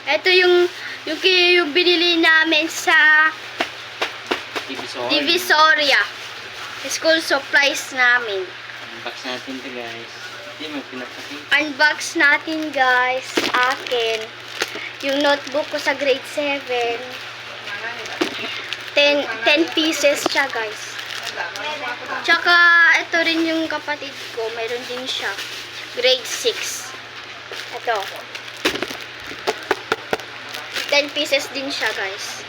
Ito yung binili namin sa Divisoria. School supplies namin. Unbox natin to guys. Hindi mo pinapakita. Unbox natin guys. Akin. Yung notebook ko sa grade 7. 10 pieces siya guys. Tsaka ito rin yung kapatid ko. Meron din siya. Grade 6. Ito. 10 pieces din siya guys.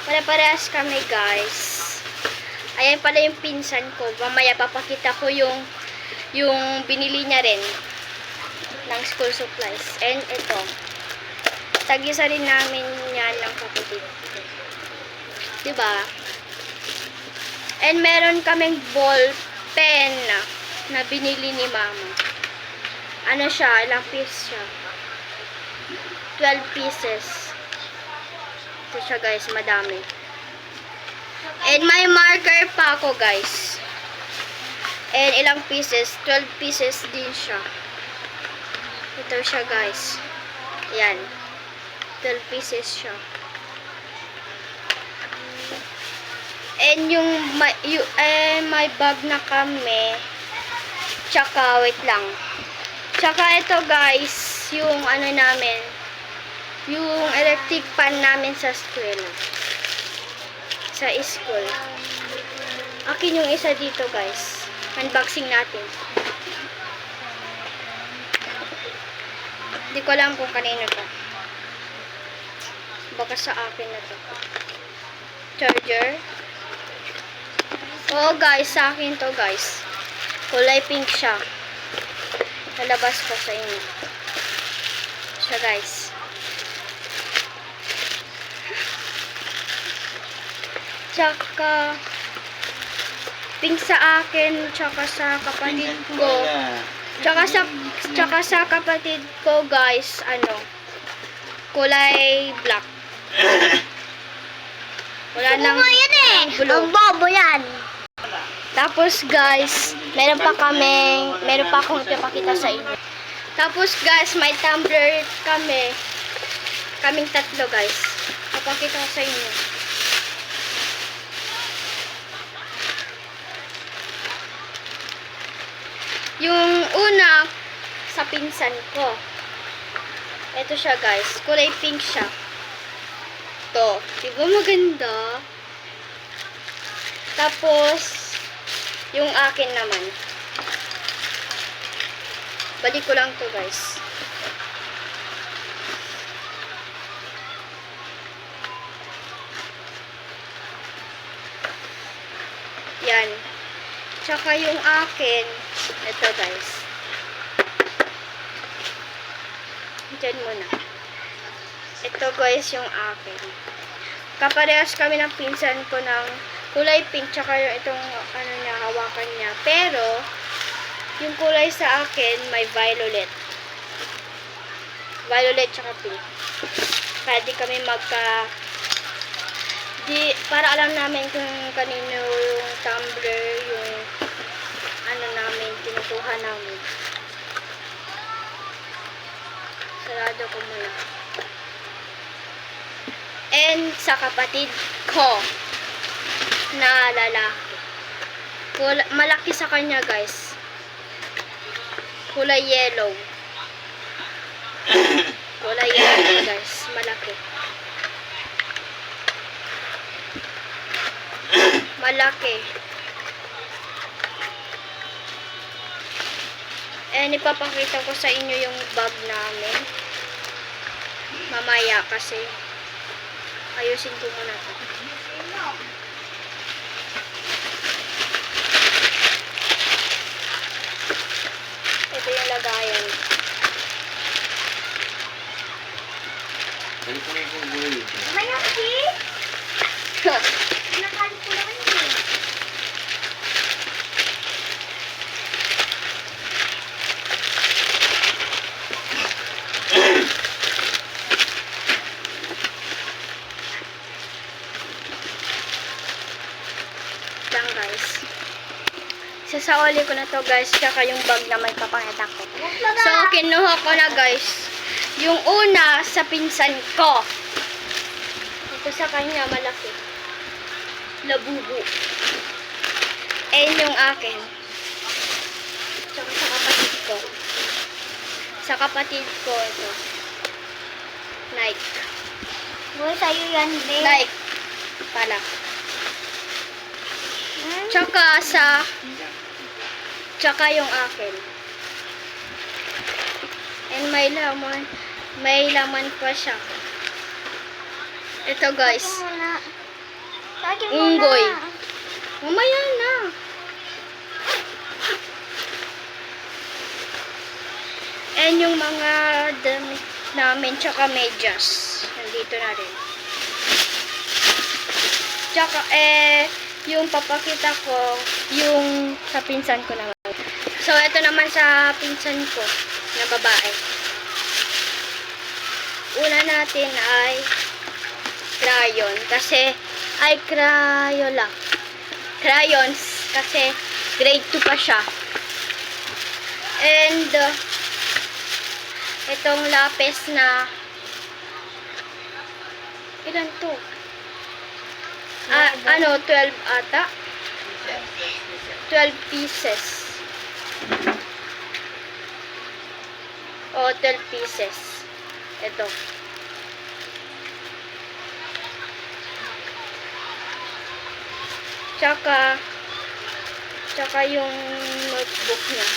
Pare-parehas kami guys. Ayan pala yung pinsan ko. Mamaya papakita ko yung binili niya rin ng school supplies. And ito. Tag-isa rin namin yan ng kapatid. Diba? And meron kaming ball pen na binili ni mama. Ano siya? Ilang piece siya? 12 pieces. Ito siya guys, madami. And may marker pa ako guys. And ilang pieces? 12 pieces din siya. Ito siya guys. Yan. 12 pieces siya. And may bag na kami. Tsaka, wait lang. Tsaka ito guys, yung ano namin, yung electric fan namin sa school. Sa school. Akin yung isa dito guys. Unboxing natin. Hindi ko alam kung kanino to. Baka sa akin na to. Charger. Oo guys, sa akin to guys. Kulay pink siya. Lalabas ko sa inyo. Siya guys. Tsaka pink sa akin, tsaka sa kapatid ko. Tsaka sa kapatid ko guys, ano, kulay black. Wala nang blue. Ang bobo yan. Tapos guys, meron pa akong ipapakita sa inyo. Tapos guys, may tumbler kaming tatlo guys. Papakita ko sa inyo. Yung una, sa pinsan ko. Ito siya guys. Kulay pink siya. Ito. Diba maganda? Tapos, yung akin naman. Balik ko lang to guys. Yan. Tsaka yung akin, ito guys. Diyan muna. Ito guys yung akin. Kaparehas kami ng pinsan ko ng kulay pink tsaka yung itong ano niya, hawakan niya. Pero, yung kulay sa akin may violet. Violet tsaka pink. Kaya di kami para alam namin kung kanino yung tumbler, yung ano namin, kinukuha namin. Sarado ko muna. And sa kapatid ko na lalaki. Malaki sa kanya guys. Kulay yellow. Kulay yellow guys. Malaki. Malaki. And ipapakita ko sa inyo yung bag namin. Mamaya kasi ayusin ko muna ito. Ito yung lagayan. Balik ko na yung buhay. Mamaya kasi! Nakalit ko naman yun. Lang guys. Sasauli ko na to guys, tsaka yung bag na may papakita ko. So, kinuha ko na guys. Yung una sa pinsan ko. Ito sa kanya malaki. Labubu. And yung akin. Tsaka sa kapatid ko. Sa kapatid ko ito. Nike. Boy, sa'yo yan, be. Nike. Pala. Tsaka tsaka yung akin. And may laman pa siya. Ito guys. Sa akin muna. Sa akin muna. Unggoy. Mamaya na. And yung mga damit namin tsaka medyas. Nandito na rin. Tsaka yung papakita ko, yung sa pinsan ko naman. So, ito naman sa pinsan ko na babae. Una natin ay crayon. Kasi, crayola. Crayons. Kasi, grade 2 pa siya. And, itong lapis na, ilan to? 12 ata? 12 pieces. O, 12 pieces. Ito. Tsaka yung notebook niya.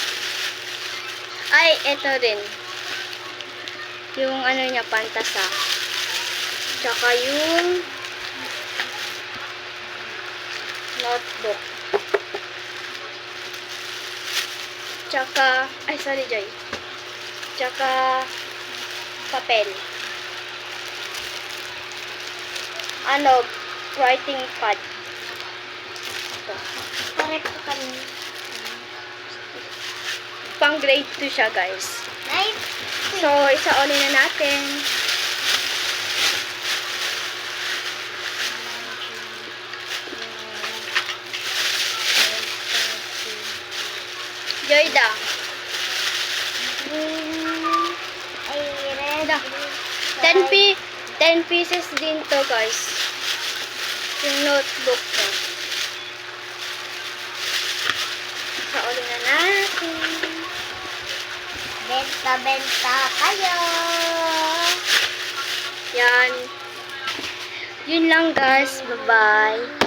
Ay, ito rin. Yung ano niya, pantasa. Tsaka yung notebook. Tsaka, sorry Joy. Tsaka, papel. Writing pad. Ito. Correct ko kanina. Pang grade 2 siya, guys. Nice. So, isauli na natin. Joyda. Ay, red. 10 pieces din to, guys. Yung notebook ko. Isauli na natin. Benta-benta kayo. Yan. Yun lang, guys. Bye-bye.